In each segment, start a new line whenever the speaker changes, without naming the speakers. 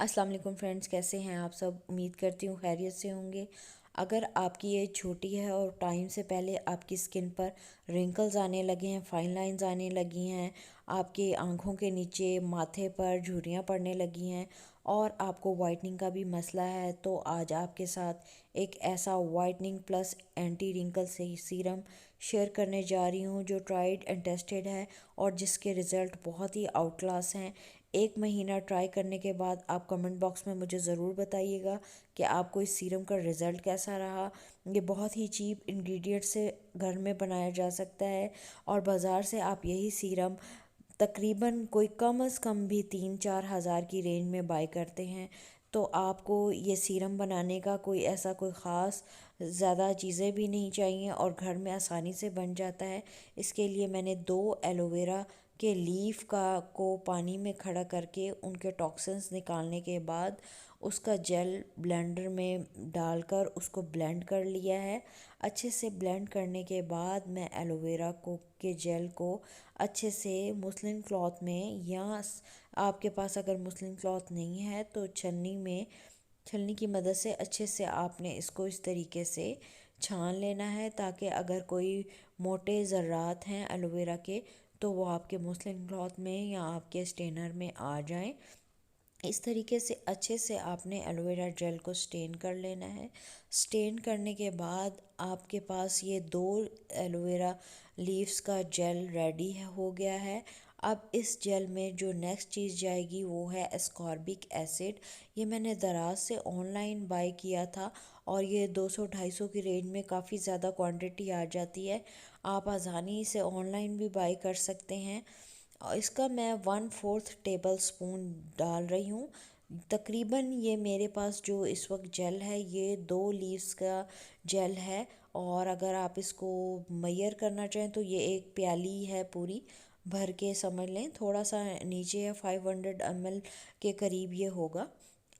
अस्सलाम वालेकुम फ्रेंड्स, कैसे हैं आप सब। उम्मीद करती हूँ खैरियत से होंगे। अगर आपकी एज छोटी है और टाइम से पहले आपकी स्किन पर रिंकल्स आने लगे हैं, फाइन लाइंस आने लगी हैं, आपके आंखों के नीचे माथे पर झुर्रियाँ पड़ने लगी हैं और आपको वाइटनिंग का भी मसला है, तो आज आपके साथ एक ऐसा वाइटनिंग प्लस एंटी रिंकल से सीरम शेयर करने जा रही हूँ जो ट्राइड एंड टेस्टेड है और जिसके रिज़ल्ट बहुत ही आउट क्लास हैं। 1 महीना ट्राई करने के बाद आप कमेंट बॉक्स में मुझे ज़रूर बताइएगा कि आपको इस सीरम का रिज़ल्ट कैसा रहा। ये बहुत ही चीप इंग्रेडिएंट से घर में बनाया जा सकता है और बाज़ार से आप यही सीरम तकरीबन कोई कम अज़ कम भी 3-4 हज़ार की रेंज में बाय करते हैं। तो आपको ये सीरम बनाने का कोई ख़ास ज़्यादा चीज़ें भी नहीं चाहिए और घर में आसानी से बन जाता है। इसके लिए मैंने 2 एलोवेरा के लीफ का को पानी में खड़ा करके उनके टॉक्सिन्स निकालने के बाद उसका जेल ब्लेंडर में डालकर उसको ब्लेंड कर लिया है। अच्छे से ब्लेंड करने के बाद मैं एलोवेरा को के जेल को अच्छे से मुस्लिन क्लॉथ में या आपके पास अगर मुस्लिन क्लॉथ नहीं है तो छलनी की मदद से अच्छे से आपने इसको इस तरीके से छान लेना है, ताकि अगर कोई मोटे ज़र्रात हैं एलोवेरा के तो वो आपके मुस्लिन क्लॉथ में या आपके स्टेनर में आ जाएं। इस तरीके से अच्छे से आपने एलोवेरा जेल को स्टेन कर लेना है। स्टेन करने के बाद आपके पास ये 2 एलोवेरा लीव्स का जेल रेडी हो गया है। अब इस जेल में जो नेक्स्ट चीज़ जाएगी वो है एस्कॉर्बिक एसिड। ये मैंने दराज से ऑनलाइन बाय किया था और ये 200-250 की रेंज में काफ़ी ज़्यादा क्वांटिटी आ जाती है। आप आसानी से ऑनलाइन भी बाय कर सकते हैं। और इसका मैं 1/4 टेबल स्पून डाल रही हूँ। तकरीबन ये मेरे पास जो इस वक्त जेल है ये 2 लीव्स का जेल है और अगर आप इसको मेजर करना चाहें तो ये एक प्याली है पूरी भर के समझ लें, थोड़ा सा नीचे है, 500 ml के करीब ये होगा।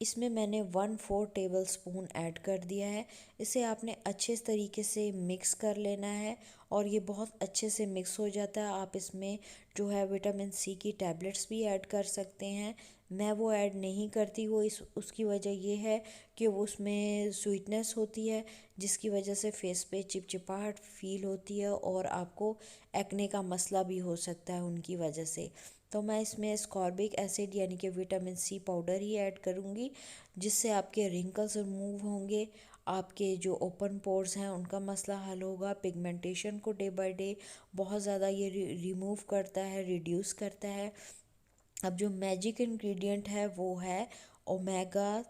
इसमें मैंने 1/4 टेबल स्पून ऐड कर दिया है। इसे आपने अच्छे तरीके से मिक्स कर लेना है और ये बहुत अच्छे से मिक्स हो जाता है। आप इसमें जो है विटामिन सी की टैबलेट्स भी ऐड कर सकते हैं। मैं वो ऐड नहीं करती, वो इस उसकी वजह ये है कि वो उसमें स्वीटनेस होती है जिसकी वजह से फेस पे चिपचिपाहट फील होती है और आपको एक्ने का मसला भी हो सकता है उनकी वजह से। तो मैं इसमें एस्कॉर्बिक एसिड यानी कि विटामिन सी पाउडर ही ऐड करूँगी, जिससे आपके रिंकल्स रिमूव होंगे, आपके जो ओपन पोर्स हैं उनका मसला हल होगा, पिगमेंटेशन को डे बाय डे बहुत ज़्यादा ये रिमूव करता है, रिड्यूस करता है। अब जो मैजिक इंग्रेडिएंट है वो है ओमेगा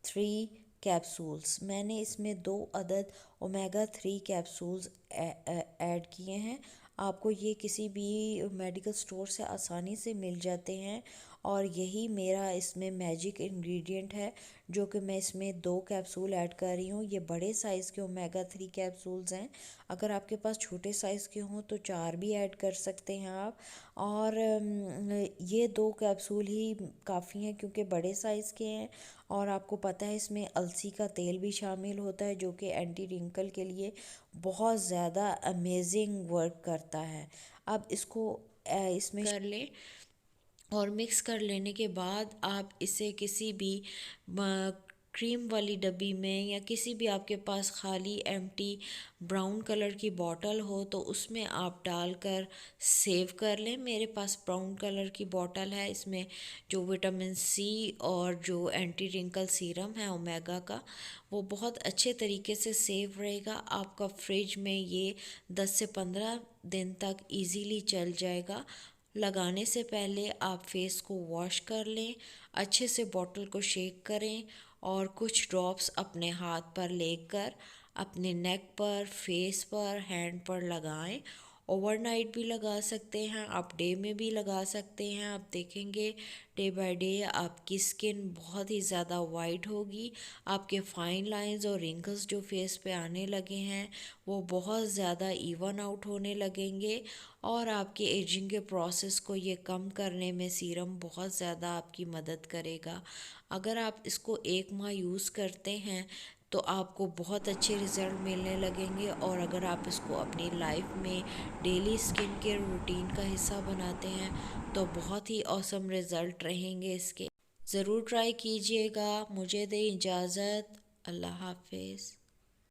3 कैप्सूल्स। मैंने इसमें 2 अदद ओमेगा 3 कैप्सूल्स ऐड किए हैं। आपको ये किसी भी मेडिकल स्टोर से आसानी से मिल जाते हैं और यही मेरा इसमें मैजिक इंग्रेडिएंट है जो कि मैं इसमें 2 कैप्सूल ऐड कर रही हूँ। ये बड़े साइज़ के ओमेगा 3 कैप्सूल्स हैं। अगर आपके पास छोटे साइज़ के हों तो 4 भी ऐड कर सकते हैं आप। और ये 2 कैप्सूल ही काफ़ी हैं क्योंकि बड़े साइज़ के हैं और आपको पता है इसमें अलसी का तेल भी शामिल होता है जो कि एंटी रिंकल के लिए बहुत ज़्यादा अमेजिंग वर्क करता है। अब इसको इसमें कर लें और मिक्स कर लेने के बाद आप इसे किसी भी क्रीम वाली डब्बी में या किसी भी आपके पास खाली एम्प्टी ब्राउन कलर की बॉटल हो तो उसमें आप डालकर सेव कर लें। मेरे पास ब्राउन कलर की बॉटल है, इसमें जो विटामिन सी और जो एंटी रिंकल सीरम है ओमेगा का वो बहुत अच्छे तरीके से सेव रहेगा। आपका फ्रिज में ये 10 से 15 दिन तक इजीली चल जाएगा। लगाने से पहले आप फेस को वॉश कर लें, अच्छे से बॉटल को शेक करें और कुछ ड्रॉप्स अपने हाथ पर लेकर अपने नेक पर, फेस पर, हैंड पर लगाएं। ओवरनाइट भी लगा सकते हैं आप, डे में भी लगा सकते हैं। आप देखेंगे डे बाय डे आपकी स्किन बहुत ही ज़्यादा वाइट होगी। आपके फाइन लाइंस और रिंकल्स जो फेस पे आने लगे हैं वो बहुत ज़्यादा इवन आउट होने लगेंगे और आपके एजिंग के प्रोसेस को ये कम करने में सीरम बहुत ज़्यादा आपकी मदद करेगा। अगर आप इसको 1 माह यूज़ करते हैं तो आपको बहुत अच्छे रिज़ल्ट मिलने लगेंगे और अगर आप इसको अपनी लाइफ में डेली स्किन केयर रूटीन का हिस्सा बनाते हैं तो बहुत ही औसम रिज़ल्ट रहेंगे इसके। ज़रूर ट्राई कीजिएगा। मुझे दें इजाज़त। अल्लाह हाफिज़।